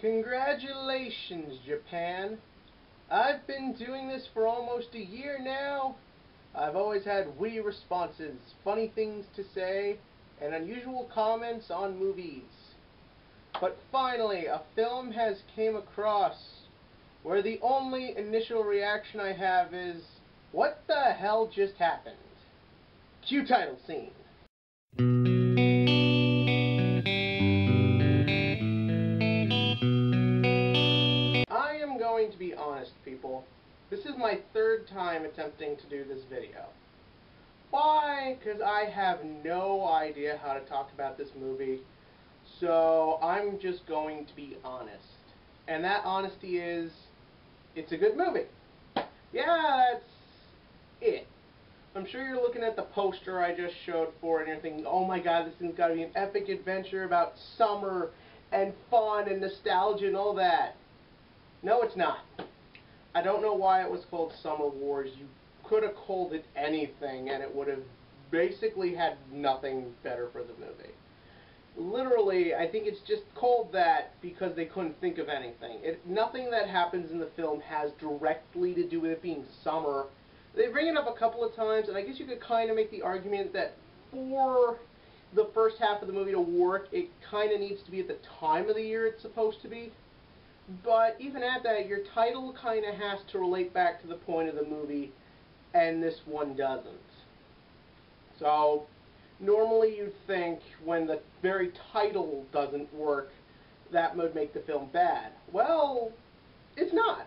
Congratulations, Japan. I've been doing this for almost a year now. I've always had witty responses, funny things to say, and unusual comments on movies. But finally, a film has came across where the only initial reaction I have is, what the hell just happened? Cue title scene. I am going to be honest, people. This is my third time attempting to do this video. Why? Because I have no idea how to talk about this movie. So I'm just going to be honest. And that honesty is, it's a good movie. Yeah, that's it. I'm sure you're looking at the poster I just showed for it and you're thinking, oh my god, this has got to be an epic adventure about summer and fun and nostalgia and all that. No, it's not. I don't know why it was called Summer Wars. You could have called it anything and it would have basically had nothing better for the movie. Literally, I think it's just called that because they couldn't think of anything. Nothing that happens in the film has directly to do with it being summer. They bring it up a couple of times, and I guess you could kind of make the argument that for the first half of the movie to work, it kind of needs to be at the time of the year it's supposed to be. But even at that, your title kind of has to relate back to the point of the movie, and this one doesn't. So, normally you'd think when the very title doesn't work, that would make the film bad. Well, it's not.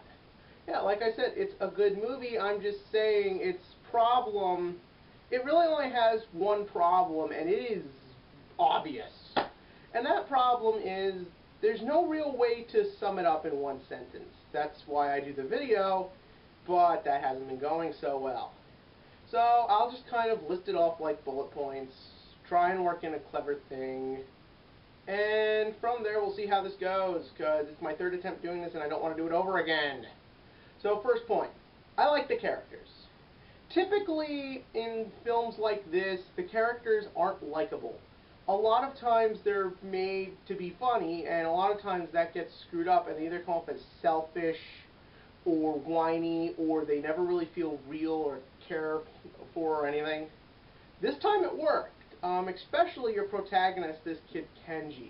Yeah, like I said, it's a good movie. I'm just saying its problem, it really only has one problem, and it is obvious. And that problem is, there's no real way to sum it up in one sentence. That's why I do the video, but that hasn't been going so well. So I'll just kind of list it off like bullet points, try and work in a clever thing, and from there we'll see how this goes, because it's my third attempt doing this and I don't want to do it over again. So first point, I like the characters. Typically in films like this, the characters aren't likable. A lot of times they're made to be funny, and a lot of times that gets screwed up and they either come off as selfish or whiny, or they never really feel real or care for or anything. This time it worked, especially your protagonist, this kid Kenji.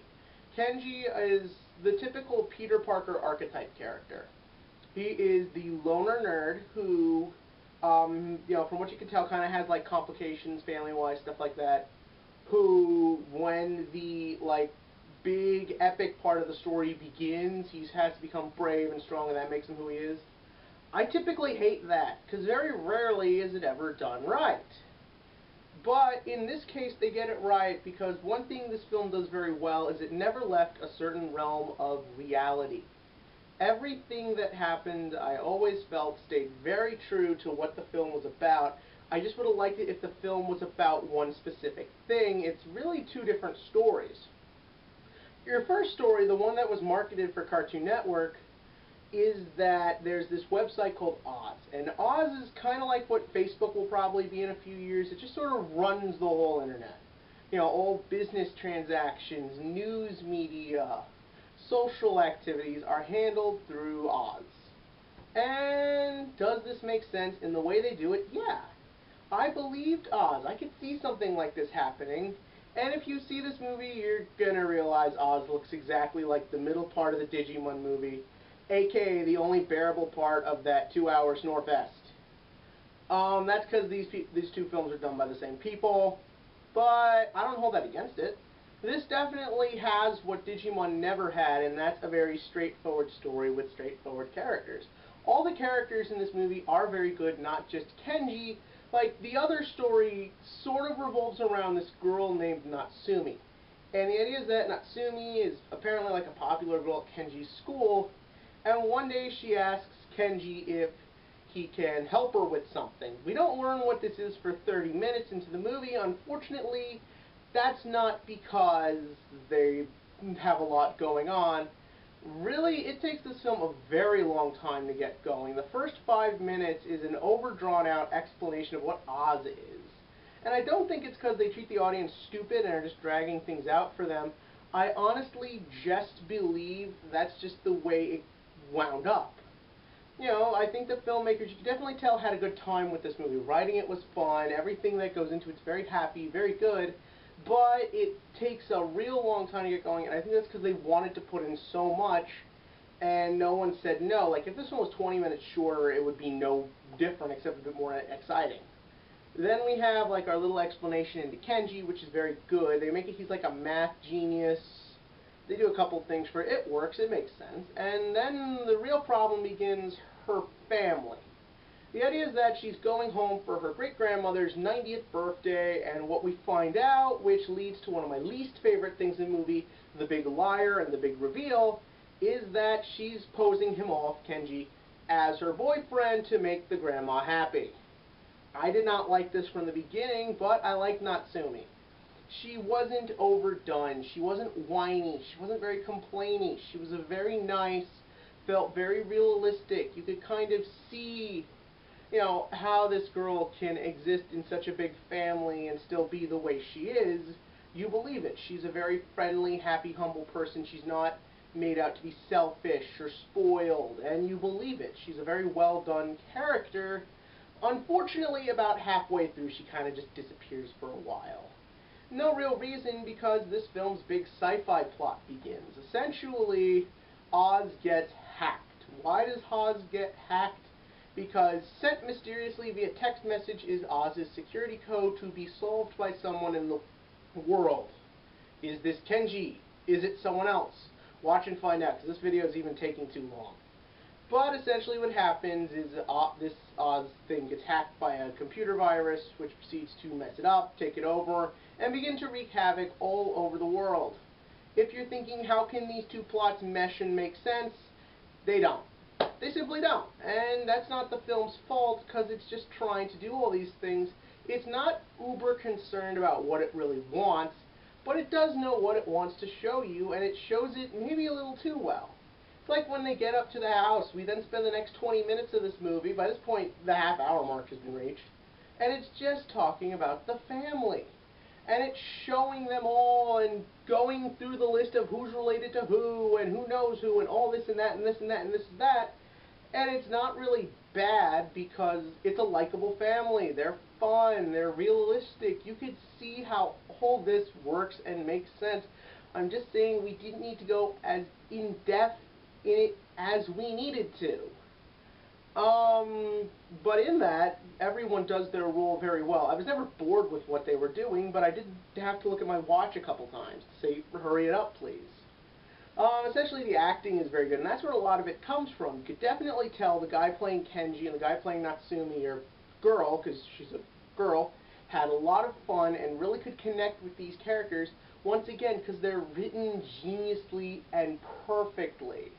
Kenji is the typical Peter Parker archetype character. He is the loner nerd who, from what you can tell, kind of has like complications family-wise, stuff like that. Who, when the big epic part of the story begins, he has to become brave and strong, and that makes him who he is. I typically hate that, because very rarely is it ever done right. But in this case, they get it right, because one thing this film does very well is it never left a certain realm of reality. Everything that happened, I always felt, stayed very true to what the film was about. I just would have liked it if the film was about one specific thing. It's really two different stories. Your first story, the one that was marketed for Cartoon Network, is that there's this website called Oz. And Oz is kind of like what Facebook will probably be in a few years. It just sort of runs the whole internet. You know, all business transactions, news media, social activities are handled through Oz. And does this make sense in the way they do it? Yeah. I believed Oz. I could see something like this happening. And if you see this movie, you're gonna realize Oz looks exactly like the middle part of the Digimon movie, aka the only bearable part of that 2 hours northwest. That's because these two films are done by the same people, but I don't hold that against it. This definitely has what Digimon never had, and that's a very straightforward story with straightforward characters. All the characters in this movie are very good, not just Kenji. Like, the other story sort of revolves around this girl named Natsumi. And the idea is that Natsumi is apparently like a popular girl at Kenji's school, and one day she asks Kenji if he can help her with something. We don't learn what this is for 30 minutes into the movie. Unfortunately, that's not because they have a lot going on. Really, it takes this film a very long time to get going. The first 5 minutes is an overdrawn-out explanation of what Oz is. And I don't think it's because they treat the audience stupid and are just dragging things out for them. I honestly just believe that's just the way it wound up. You know, I think the filmmakers, you can definitely tell, had a good time with this movie. Writing it was fun, everything that goes into it's very happy, very good, but it takes a real long time to get going, and I think that's because they wanted to put in so much, and no one said no. Like, if this one was 20 minutes shorter, it would be no different, except a bit more exciting. Then we have, like, our little explanation into Kenji, which is very good. They make it, he's like a math genius. They do a couple things for it. It works, it makes sense. And then the real problem begins, her family. The idea is that she's going home for her great-grandmother's 90th birthday, and what we find out, which leads to one of my least favorite things in the movie, the big liar and the big reveal, is that she's posing him off, Kenji, as her boyfriend to make the grandma happy. I did not like this from the beginning, but I like Natsumi. She wasn't overdone. She wasn't whiny. She wasn't very complainy. She was a very nice, felt very realistic. You could kind of see, you know, how this girl can exist in such a big family and still be the way she is. You believe it. She's a very friendly, happy, humble person. She's not made out to be selfish or spoiled, and you believe it. She's a very well done character. Unfortunately, about halfway through, she kind of just disappears for a while. No real reason, because this film's big sci-fi plot begins. Essentially, Oz gets hacked. Why does Oz get hacked? Because sent mysteriously via text message is Oz's security code to be solved by someone in the world. Is this Kenji? Is it someone else? Watch and find out, because this video is even taking too long. But essentially what happens is this Oz thing gets hacked by a computer virus, which proceeds to mess it up, take it over, and begin to wreak havoc all over the world. If you're thinking, how can these two plots mesh and make sense? They don't. They simply don't. And that's not the film's fault, because it's just trying to do all these things. It's not uber concerned about what it really wants, but it does know what it wants to show you, and it shows it maybe a little too well. It's like when they get up to the house, we then spend the next 20 minutes of this movie. By this point, the half-hour mark has been reached. And it's just talking about the family. And it's showing them all and going through the list of who's related to who and who knows who and all this and that and this and that and this and that. And it's not really bad because it's a likable family. They're fun. They're realistic. You could see how all this works and makes sense. I'm just saying we didn't need to go as in-depth in it as we needed to. But in that, everyone does their role very well. I was never bored with what they were doing, but I did have to look at my watch a couple times to say, hurry it up, please. Essentially, the acting is very good, and that's where a lot of it comes from. You could definitely tell the guy playing Kenji and the guy playing Natsumi, or girl, because she's a girl, had a lot of fun and really could connect with these characters, once again, because they're written geniusly and perfectly.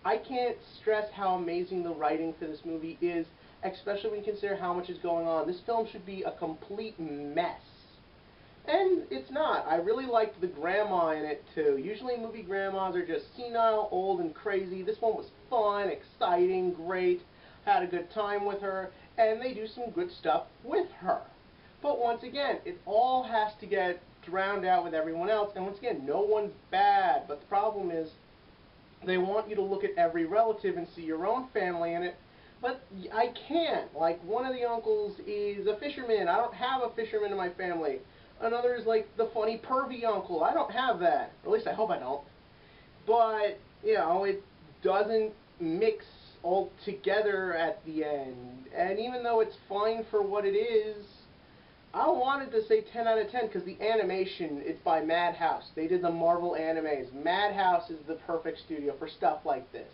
I can't stress how amazing the writing for this movie is, especially when you consider how much is going on. This film should be a complete mess. And it's not. I really liked the grandma in it, too. Usually movie grandmas are just senile, old, and crazy. This one was fun, exciting, great. Had a good time with her, and they do some good stuff with her. But once again, it all has to get drowned out with everyone else, and once again, no one's bad. But the problem is, they want you to look at every relative and see your own family in it, but I can't. Like, one of the uncles is a fisherman. I don't have a fisherman in my family. Another is like the funny pervy uncle. I don't have that. Or at least I hope I don't. But, you know, it doesn't mix all together at the end. And even though it's fine for what it is, I wanted to say 10 out of 10 because the animation, it's by Madhouse. They did the Marvel animes. Madhouse is the perfect studio for stuff like this.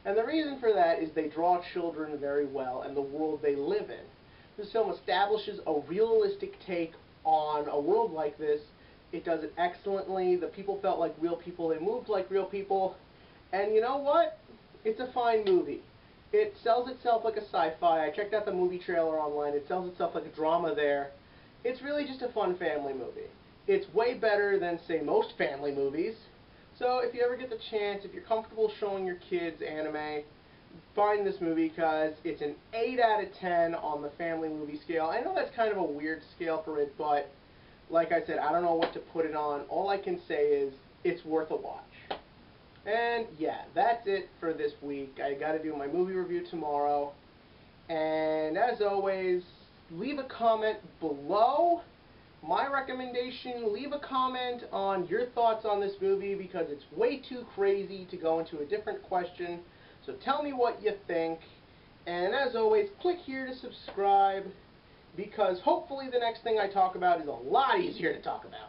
And the reason for that is they draw children very well and the world they live in. This film establishes a realistic take on a world like this. It does it excellently. The people felt like real people. They moved like real people. And you know what? It's a fine movie. It sells itself like a sci-fi. I checked out the movie trailer online. It sells itself like a drama there. It's really just a fun family movie. It's way better than, say, most family movies. So if you ever get the chance, if you're comfortable showing your kids anime, find this movie because it's an 8 out of 10 on the family movie scale. I know that's kind of a weird scale for it, but like I said, I don't know what to put it on. All I can say is it's worth a watch. And yeah, that's it for this week. I gotta do my movie review tomorrow. And as always, leave a comment below. My recommendation, leave a comment on your thoughts on this movie because it's way too crazy to go into a different question. So tell me what you think. And as always, click here to subscribe because hopefully the next thing I talk about is a lot easier to talk about.